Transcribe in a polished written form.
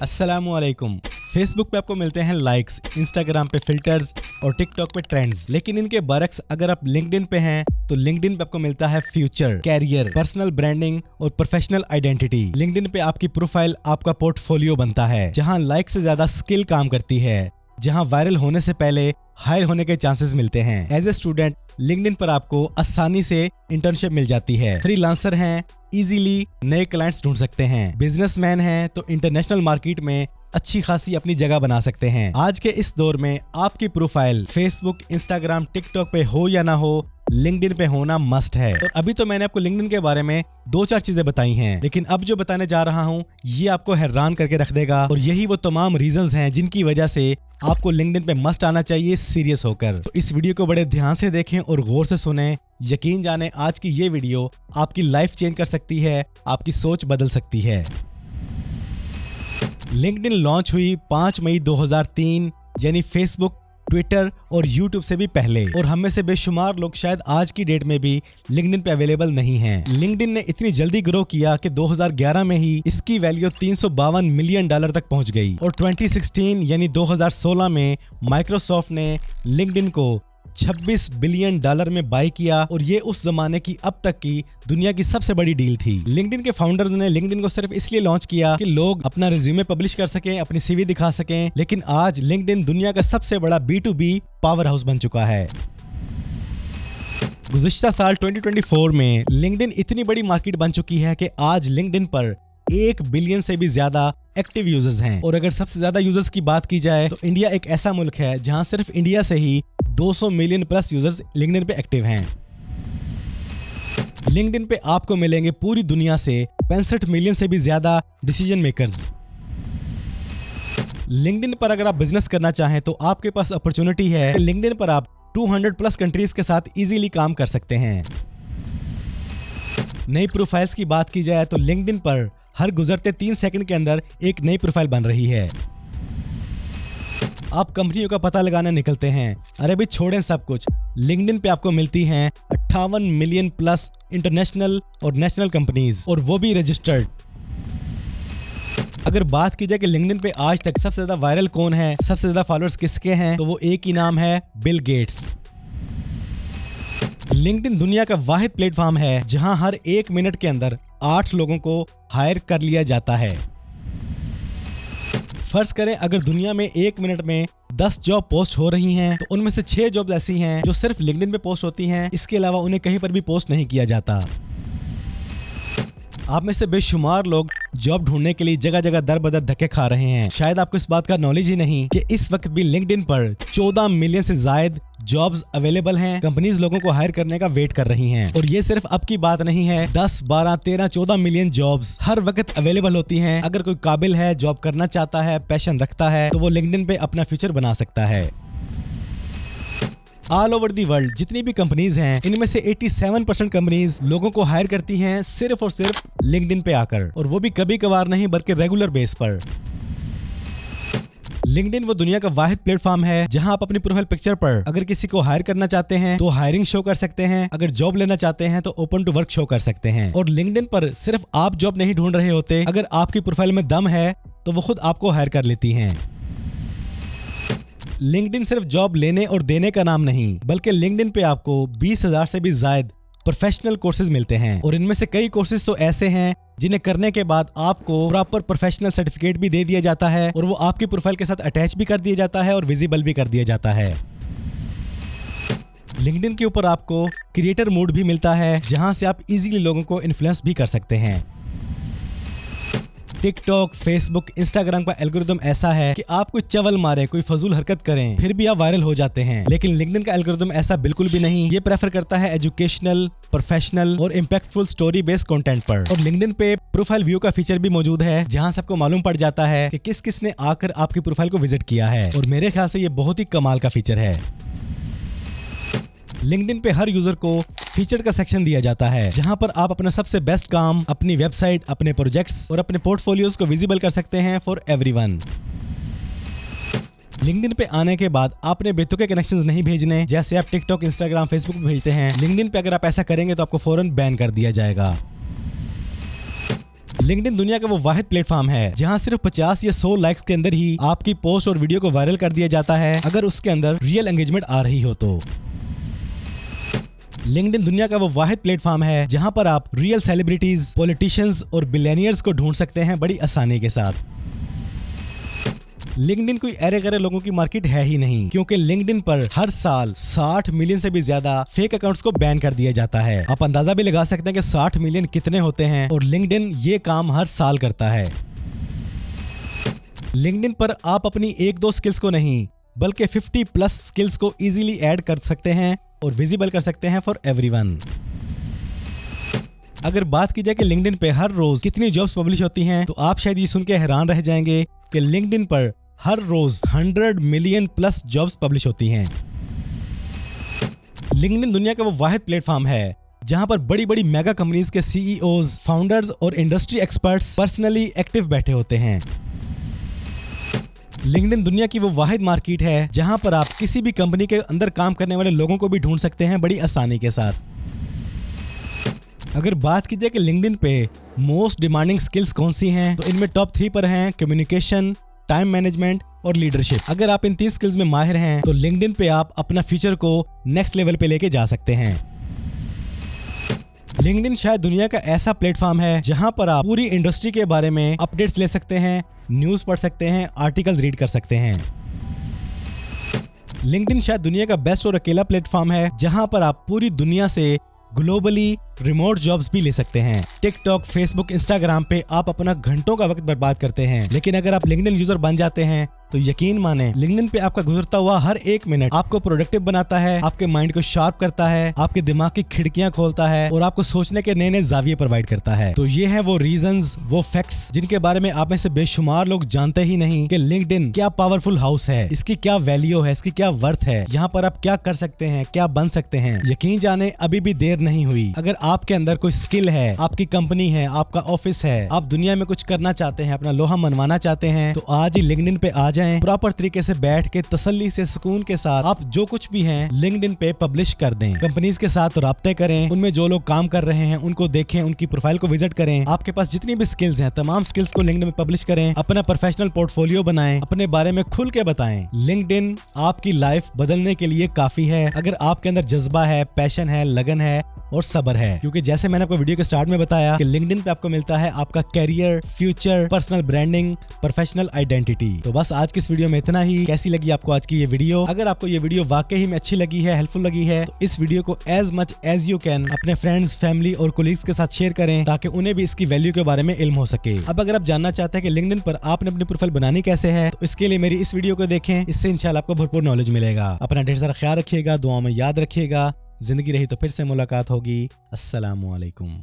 अस्सलामुअलैकुम। फेसबुक पे आपको मिलते हैं लाइक्स, इंस्टाग्राम पे फिल्टर्स और टिकटॉक पे ट्रेंड्स, लेकिन इनके बरक्स अगर आप लिंक्डइन पे हैं तो लिंक्डइन पे आपको मिलता है फ्यूचर, कैरियर, पर्सनल ब्रांडिंग और प्रोफेशनल आइडेंटिटी। लिंक्डइन पे आपकी प्रोफाइल आपका पोर्टफोलियो बनता है, जहां लाइक से ज्यादा स्किल काम करती है, जहां वायरल होने से पहले हायर होने के चांसेस मिलते हैं। एज ए स्टूडेंट लिंक्डइन पर आपको आसानी से इंटर्नशिप मिल जाती है। फ्रीलांसर हैं, इजीली नए क्लाइंट्स ढूंढ सकते हैं। बिजनेसमैन हैं तो इंटरनेशनल मार्केट में अच्छी खासी अपनी जगह बना सकते हैं। आज के इस दौर में आपकी प्रोफाइल फेसबुक, इंस्टाग्राम, टिकटॉक पे हो या ना हो, लिंक्डइन पे होना मस्ट है। और अभी तो मैंने आपको लिंक्डइन के बारे में 2-4 चीजें बताई हैं, लेकिन अब जो बताने जा रहा हूँ ये आपको हैरान करके रख देगा। और यही वो तमाम रीजंस हैं जिनकी वजह से आपको लिंक्डइन पे मस्ट आना चाहिए सीरियस होकर। तो इस वीडियो को बड़े ध्यान से देखें और गौर से सुने। यकीन जाने आज की ये वीडियो आपकी लाइफ चेंज कर सकती है, आपकी सोच बदल सकती है। लिंक्डइन लॉन्च हुई 5 मई 2003, यानी फेसबुक, ट्विटर और यूट्यूब से भी पहले। और हम में से बेशुमार लोग शायद आज की डेट में भी लिंक्डइन पे अवेलेबल नहीं हैं। लिंक्डइन ने इतनी जल्दी ग्रो किया कि 2011 में ही इसकी वैल्यू $352 मिलियन तक पहुंच गई। और 2016 यानी 2016 में माइक्रोसॉफ्ट ने लिंक्डइन को $26 बिलियन में बाय किया। और ये उस जमाने की अब तक की दुनिया की सबसे बड़ी डील थी। लिंक्डइन के फाउंडर्स ने लिंक्डइन को सिर्फ इसलिए लॉन्च किया कि लोग अपना रिज्यूमे पब्लिश कर सकें, अपनी सीवी दिखा सकें। लेकिन आज लिंक्डइन दुनिया का सबसे बड़ा B2B पावर हाउस बन चुका है। गुज़िश्ता साल 2024 में लिंक्डइन इतनी बड़ी मार्केट बन चुकी है कि आज लिंक्डइन पर 1 बिलियन से भी ज्यादा एक्टिव यूजर्स हैं। और अगर सबसे ज्यादा यूजर्स की बात की जाए तो इंडिया एक ऐसा मुल्क है जहां सिर्फ इंडिया से ही 200 मिलियन प्लस यूजर्स लिंक्डइन पे एक्टिव हैं। लिंक्डइन पे आपको मिलेंगे पूरी दुनिया से 65 मिलियन से भी ज्यादा डिसीजन मेकर्स। लिंक्डइन पर अगर आप बिजनेस करना चाहें तो आपके पास अपॉर्चुनिटी है। लिंक्डइन पर आप 200 प्लस कंट्रीज के साथ इजीली काम कर सकते हैं। नई प्रोफाइल्स की बात की जाए तो लिंक्डइन पर हर गुजरते 3 सेकंड के अंदर एक नई प्रोफाइल बन रही है। आप कंपनियों का पता लगाने निकलते हैं, अरे भी छोड़ें सब कुछ, लिंक्डइन पे आपको मिलती हैं 58 मिलियन प्लस इंटरनेशनल और नेशनल कंपनीज, और वो भी रजिस्टर्ड। अगर बात की जाए कि लिंक्डइन पे आज तक सबसे ज्यादा वायरल कौन है, सबसे ज्यादा फॉलोअर्स किसके हैं, तो वो एक ही नाम है, बिल गेट्स। लिंक्डइन दुनिया का वाहिद प्लेटफॉर्म है जहां हर 1 मिनट के अंदर 8 लोगों को हायर कर लिया जाता है। फर्ज करें अगर दुनिया में 1 मिनट में 10 जॉब पोस्ट हो रही हैं, तो उनमें से 6 जॉब ऐसी हैं जो सिर्फ लिंक्डइन पे पोस्ट होती हैं। इसके अलावा उन्हें कहीं पर भी पोस्ट नहीं किया जाता। आप में से बेशुमार लोग जॉब ढूंढने के लिए जगह जगह दर बदर धक्के खा रहे हैं। शायद आपको इस बात का नॉलेज ही नहीं कि इस वक्त भी लिंक्डइन पर 14 मिलियन से ज्यादा जॉब्स अवेलेबल हैं। कंपनीज लोगों को हायर करने का वेट कर रही हैं। और ये सिर्फ अब की बात नहीं है, 10, 12, 13, 14 मिलियन जॉब्स हर वक्त अवेलेबल होती हैं। अगर कोई काबिल है, जॉब करना चाहता है, पैशन रखता है, तो वो लिंक्डइन पे अपना फ्यूचर बना सकता है। ऑल ओवर दी वर्ल्ड जितनी भी कंपनीज हैं, इनमें से 87% कंपनीज लोगों को हायर करती हैं सिर्फ और सिर्फ लिंक्डइन पे आकर, और वो भी कभी कभार नहीं बल्कि रेगुलर बेस पर। लिंक्डइन वो दुनिया का वाहिद प्लेटफॉर्म है जहां आप अपनी प्रोफाइल पिक्चर पर अगर किसी को हायर करना चाहते हैं तो हायरिंग शो कर सकते हैं, अगर जॉब लेना चाहते हैं तो ओपन टू वर्क शो कर सकते हैं। और लिंक्डइन पर सिर्फ आप जॉब नहीं ढूंढ रहे होते, अगर आपकी प्रोफाइल में दम है तो वो खुद आपको हायर कर लेती हैं। लिंक्डइन सिर्फ जॉब लेने और देने का नाम नहीं, बल्कि लिंक्डइन पे आपको 20,000 से भी ज्यादा प्रोफेशनल कोर्सेज मिलते हैं। और इनमें से कई कोर्सेज तो ऐसे हैं जिन्हें करने के बाद आपको प्रॉपर प्रोफेशनल सर्टिफिकेट भी दे दिया जाता है, और वो आपकी प्रोफाइल के साथ अटैच भी कर दिया जाता है और विजिबल भी कर दिया जाता है। लिंक्डइन के ऊपर आपको क्रिएटर मोड भी मिलता है जहां से आप इजीली लोगों को इन्फ्लुएंस भी कर सकते हैं। टिकटॉक, फेसबुक, इंस्टाग्राम का एल्गोरिदम ऐसा है कि आप कोई चवल मारे, कोई फजूल हरकत करें, फिर भी आप वायरल हो जाते हैं। लेकिन लिंक्डइन का एल्गोरिदम ऐसा बिल्कुल भी नहीं। ये प्रेफर करता है एजुकेशनल, प्रोफेशनल और इम्पैक्टफुल स्टोरी बेस्ड कंटेंट पर। और लिंक्डइन पे प्रोफाइल व्यू का फीचर भी मौजूद है जहां सबको मालूम पड़ जाता है कि किस किस ने आकर आपकी प्रोफाइल को विजिट किया है। और मेरे ख्याल से ये बहुत ही कमाल का फीचर है। लिंक्डइन पे हर यूजर को फीचर का सेक्शन दिया जाता है जहां पर आप अपना सबसे बेस्ट काम, अपनी वेबसाइट, अपने प्रोजेक्ट्स और अपने पोर्टफोलियोज को विजिबल कर सकते हैं फॉर एवरीवन। लिंक्डइन पे आने के बाद आपने बेतुके कनेक्शंस नहीं भेजने जैसे आप टिकटॉक, इंस्टाग्राम, फेसबुक पे भेजते हैं। लिंक्डइन पे अगर आप ऐसा करेंगे तो आपको फौरन बैन कर दिया जाएगा। लिंक्डइन दुनिया का वो वाहिद प्लेटफॉर्म है जहां सिर्फ 50 या 100 लाइक्स के अंदर ही आपकी पोस्ट और वीडियो को वायरल कर दिया जाता है, अगर उसके अंदर रियल एंगेजमेंट आ रही हो तो। लिंक्डइन दुनिया का वो वाहिद प्लेटफॉर्म है जहां पर आप रियल सेलिब्रिटीज, पॉलिटिशियंस और बिलियनियर्स को ढूंढ सकते हैं बड़ी आसानी के साथ। लिंक्डइन कोई अरे गरे लोगों की मार्केट है ही नहीं, क्योंकि लिंक्डइन पर हर साल 60 मिलियन से भी ज्यादा फेक अकाउंट्स को बैन कर दिया जाता है। आप अंदाजा भी लगा सकते हैं कि 60 मिलियन कितने होते हैं, और लिंक्डइन ये काम हर साल करता है। लिंक्डइन पर आप अपनी एक दो स्किल्स को नहीं बल्कि 50+ स्किल्स को इजीली ऐड कर सकते हैं और विजिबल कर सकते हैं फॉर एवरीवन। अगर बात की जाए कि लिंक्डइन पे हर रोज कितनी जॉब्स पब्लिश होती हैं, तो आप शायद ये सुन के हैरान रह जाएंगे कि लिंक्डइन पर हर रोज 100 मिलियन प्लस जॉब्स पब्लिश होती हैं। लिंक्डइन दुनिया का वो वाहिद प्लेटफॉर्म है जहां पर बड़ी बड़ी मेगा कंपनीज के CEOs, फाउंडर्स और इंडस्ट्री एक्सपर्ट्स पर्सनली एक्टिव बैठे होते हैं। लिंक्डइन दुनिया की वो वाहिद मार्केट है जहां पर आप किसी भी कंपनी के अंदर काम करने वाले लोगों को भी ढूंढ सकते हैं बड़ी आसानी के साथ। अगर बात की जाए कि लिंक्डइन पे मोस्ट डिमांडिंग स्किल्स कौन सी हैं, तो इनमें टॉप 3 पर हैं कम्युनिकेशन, टाइम मैनेजमेंट और लीडरशिप। अगर आप इन 3 स्किल्स में माहिर हैं तो लिंक्डइन पे आप अपना फ्यूचर को नेक्स्ट लेवल पे लेके जा सकते हैं। लिंक्डइन शायद दुनिया का ऐसा प्लेटफॉर्म है जहां पर आप पूरी इंडस्ट्री के बारे में अपडेट्स ले सकते हैं, न्यूज़ पढ़ सकते हैं, आर्टिकल्स रीड कर सकते हैं। लिंक्डइन शायद दुनिया का बेस्ट और अकेला प्लेटफॉर्म है जहां पर आप पूरी दुनिया से ग्लोबली रिमोट जॉब्स भी ले सकते हैं। टिकटॉक, फेसबुक, इंस्टाग्राम पे आप अपना घंटों का वक्त बर्बाद करते हैं, लेकिन अगर आप लिंक्डइन यूजर बन जाते हैं तो यकीन माने लिंक्डइन पे आपका गुजरता हुआ हर एक मिनट आपको प्रोडक्टिव बनाता है, आपके माइंड को शार्प करता है, आपके दिमाग की खिड़कियां खोलता है और आपको सोचने के नए नए जाविये प्रोवाइड करता है। तो ये है वो रीजंस, वो फैक्ट्स जिनके बारे में आप में से बेशुमार लोग जानते ही नहीं कि लिंक्डइन क्या पावरफुल हाउस है, इसकी क्या वैल्यू है, इसकी क्या वर्थ है, यहाँ पर आप क्या कर सकते हैं, क्या बन सकते हैं। यकीन जाने अभी भी देर नहीं हुई। अगर आपके अंदर कोई स्किल है, आपकी कंपनी है, आपका ऑफिस है, आप दुनिया में कुछ करना चाहते हैं, अपना लोहा मनवाना चाहते हैं, तो आज ही लिंक्डइन पे आ जाएं। प्रॉपर तरीके से बैठ के तसल्ली से सुकून के साथ आप जो कुछ भी हैं लिंक्डइन पे पब्लिश कर दें। कंपनीज के साथ राब्ते करें, उनमें जो लोग काम कर रहे हैं उनको देखें, उनकी प्रोफाइल को विजिट करें। आपके पास जितनी भी स्किल्स हैं तमाम स्किल्स को लिंक्डइन में पब्लिश करें, अपना प्रोफेशनल पोर्टफोलियो बनाएं, अपने बारे में खुल के बताएं। लिंक्डइन आपकी लाइफ बदलने के लिए काफी है अगर आपके अंदर जज्बा है, पैशन है, लगन है और सब्र है। क्योंकि जैसे मैंने आपको वीडियो के स्टार्ट में बताया कि लिंक्डइन पे आपको मिलता है आपका career, future, personal branding, professional identity. तो बस आज की इस वीडियो में इतना ही। कैसी लगी आपको आज की ये वीडियो? अगर आपको ये वीडियो वाकई में अच्छी लगी है, हेल्पफुल लगी है, तो इस वीडियो को as much as you can अपने फ्रेंड्स, फैमिली और कोलीग्स के साथ शेयर करें ताकि उन्हें भी इसकी वैल्यू के बारे में इल्म हो सके। अब अगर आप जानना चाहते हैं कि लिंक्डइन पर आपने अपनी प्रोफाइल बनानी कैसे है, तो इसके लिए मेरी इस वीडियो को देखें। इससे इंशाल्लाह आपको भरपूर नॉलेज मिलेगा। अपना ढेर सारा ख्याल रखिएगा, दुआ में याद रखिएगा। जिंदगी रही तो फिर से मुलाकात होगी। अस्सलामु अलैकुम।